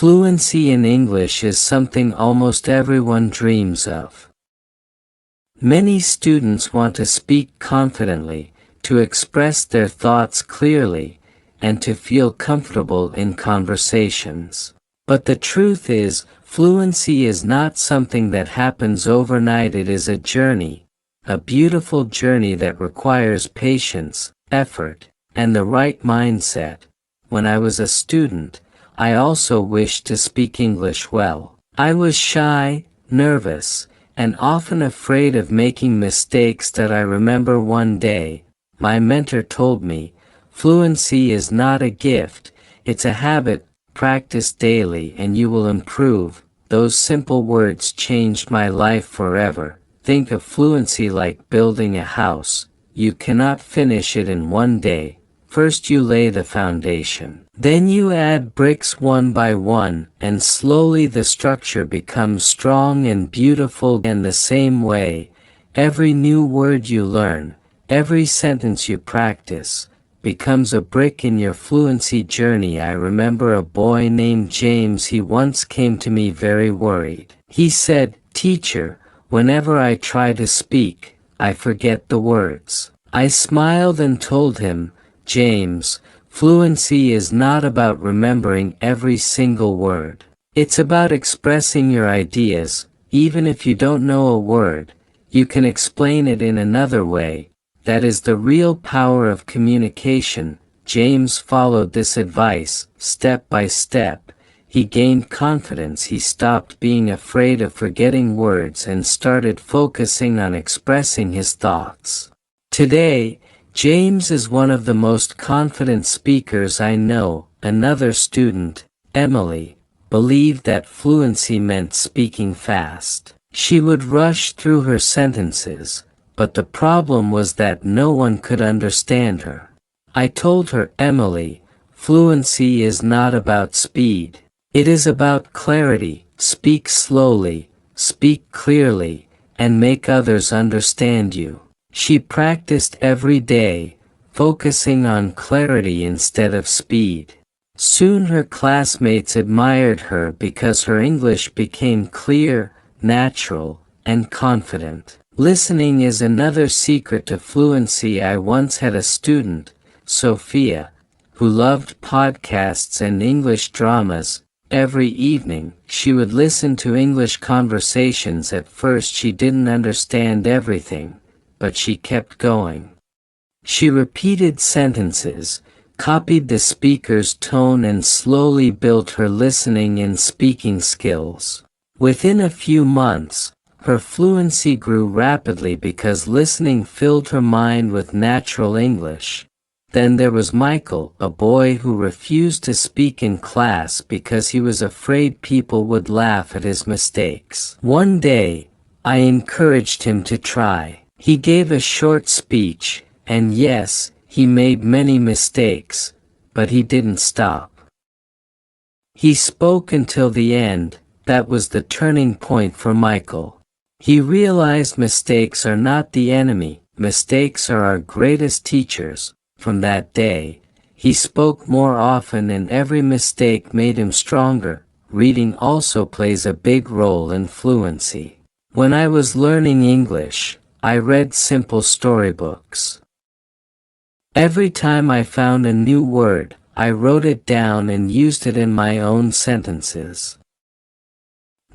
Fluency in English is something almost everyone dreams of. Many students want to speak confidently, to express their thoughts clearly, and to feel comfortable in conversations. But the truth is, fluency is not something that happens overnight. It is a journey, a beautiful journey that requires patience, effort, and the right mindset. When I was a student, I also wished to speak English well. I was shy, nervous, and often afraid of making mistakes. That I remember one day, my mentor told me, fluency is not a gift, it's a habit. Practice daily and you will improve. Those simple words changed my life forever. Think of fluency like building a house. You cannot finish it in one day. First you lay the foundation. Then you add bricks one by one, and slowly the structure becomes strong and beautiful. In the same way, every new word you learn, every sentence you practice, becomes a brick in your fluency journey. I remember a boy named James. He once came to me very worried. He said, "Teacher, whenever I try to speak, I forget the words." I smiled and told him, "James, fluency is not about remembering every single word. It's about expressing your ideas. Even if you don't know a word, you can explain it in another way. That is the real power of communication." James followed this advice, step by step. He gained confidence. He stopped being afraid of forgetting words and started focusing on expressing his thoughts. Today, James is one of the most confident speakers I know. Another student, Emily, believed that fluency meant speaking fast. She would rush through her sentences, but the problem was that no one could understand her. I told her, "Emily, fluency is not about speed. It is about clarity. Speak slowly, speak clearly, and make others understand you." She practiced every day, focusing on clarity instead of speed. Soon her classmates admired her because her English became clear, natural, and confident. Listening is another secret to fluency. I once had a student, Sophia, who loved podcasts and English dramas. Every evening, she would listen to English conversations. At first she didn't understand everything, but she kept going. She repeated sentences, copied the speaker's tone, and slowly built her listening and speaking skills. Within a few months, her fluency grew rapidly because listening filled her mind with natural English. Then there was Michael, a boy who refused to speak in class because he was afraid people would laugh at his mistakes. One day, I encouraged him to try. He gave a short speech, and yes, he made many mistakes, but he didn't stop. He spoke until the end. That was the turning point for Michael. He realized mistakes are not the enemy, mistakes are our greatest teachers. From that day, he spoke more often and every mistake made him stronger. Reading also plays a big role in fluency. When I was learning English, I read simple storybooks. Every time I found a new word, I wrote it down and used it in my own sentences.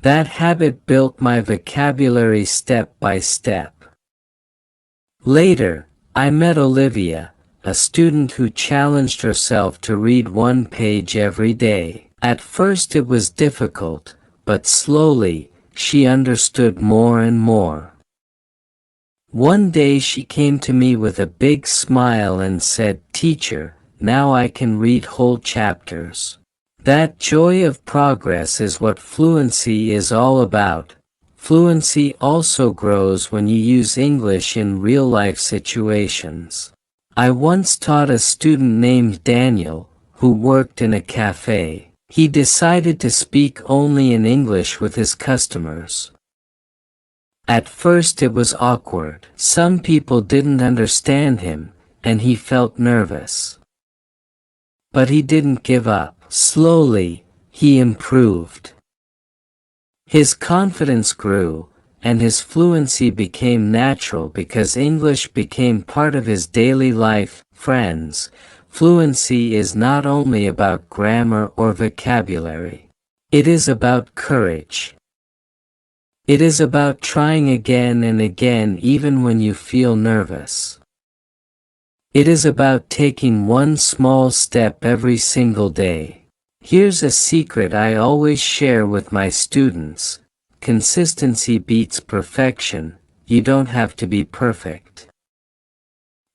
That habit built my vocabulary step by step. Later, I met Olivia, a student who challenged herself to read one page every day. At first it was difficult, but slowly, she understood more and more. One day she came to me with a big smile and said, "Teacher, now I can read whole chapters." That joy of progress is what fluency is all about. Fluency also grows when you use English in real-life situations. I once taught a student named Daniel, who worked in a cafe. He decided to speak only in English with his customers. At first it was awkward. Some people didn't understand him, and he felt nervous. But he didn't give up. Slowly, he improved. His confidence grew, and his fluency became natural because English became part of his daily life. Friends, fluency is not only about grammar or vocabulary. It is about courage. It is about trying again and again even when you feel nervous. It is about taking one small step every single day. Here's a secret I always share with my students. Consistency beats perfection. You don't have to be perfect.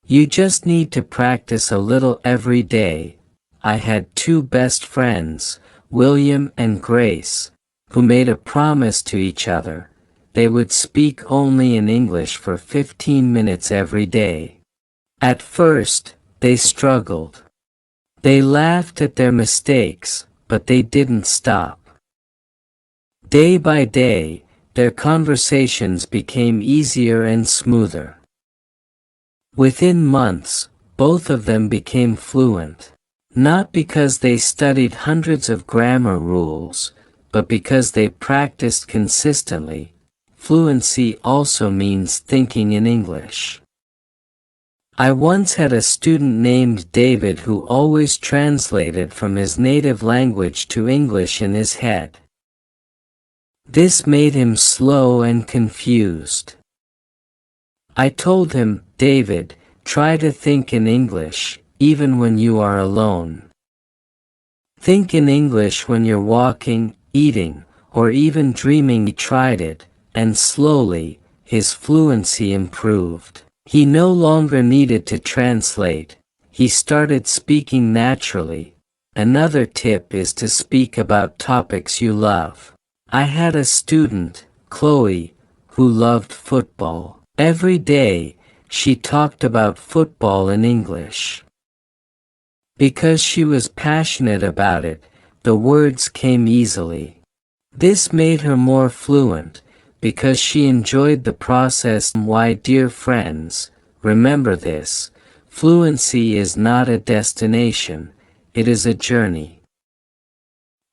You just need to practice a little every day. I had two best friends, William and Grace, who made a promise to each other. They would speak only in English for 15 minutes every day. At first, they struggled. They laughed at their mistakes, but they didn't stop. Day by day, their conversations became easier and smoother. Within months, both of them became fluent. Not because they studied hundreds of grammar rules, but because they practiced consistently. Fluency also means thinking in English. I once had a student named David who always translated from his native language to English in his head. This made him slow and confused. I told him, David, try to think in English, even when you are alone. Think in English when you're walking, eating, or even dreaming. He tried it, and slowly, his fluency improved. He no longer needed to translate. He started speaking naturally. Another tip is to speak about topics you love. I had a student, Chloe, who loved football. Every day, she talked about football in English. Because she was passionate about it, the words came easily. This made her more fluent, because she enjoyed the process. Why, dear friends, remember this: fluency is not a destination, it is a journey.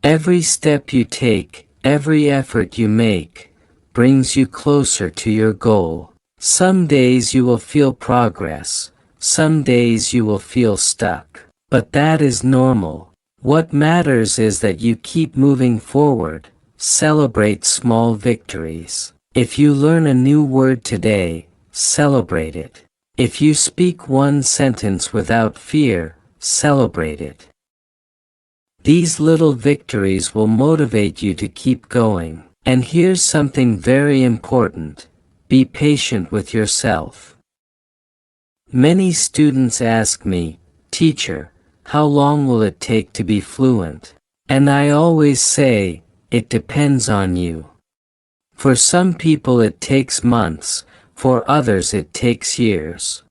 Every step you take, every effort you make, brings you closer to your goal. Some days you will feel progress, some days you will feel stuck. But that is normal. What matters is that you keep moving forward. Celebrate small victories. If you learn a new word today, celebrate it. If you speak one sentence without fear, celebrate it. These little victories will motivate you to keep going. And here's something very important: be patient with yourself. Many students ask me, Teacher, how long will it take to be fluent? And I always say, it depends on you. For some people it takes months, for others it takes years.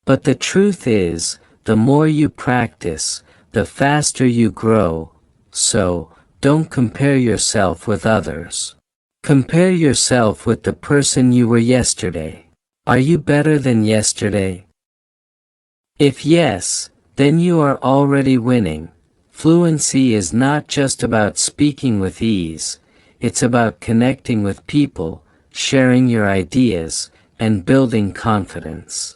But the truth is, the more you practice, the faster you grow. So, don't compare yourself with others. Compare yourself with the person you were yesterday. Are you better than yesterday? If yes, then you are already winning. Fluency is not just about speaking with ease, it's about connecting with people, sharing your ideas, and building confidence.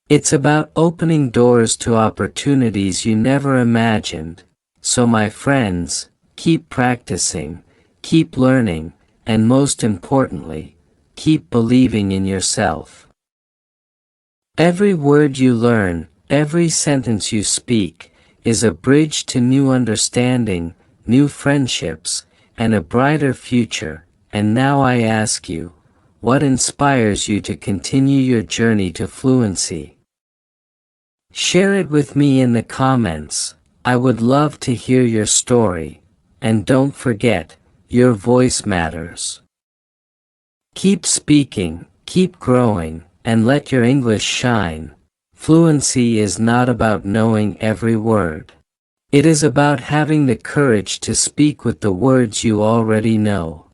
It's about opening doors to opportunities you never imagined. So my friends, keep practicing, keep learning, and most importantly, keep believing in yourself. Every word you learn, every sentence you speak, is a bridge to new understanding, new friendships, and a brighter future. And now I ask you, what inspires you to continue your journey to fluency? Share it with me in the comments. I would love to hear your story. And don't forget, your voice matters. Keep speaking, keep growing, and let your English shine. Fluency is not about knowing every word. It is about having the courage to speak with the words you already know.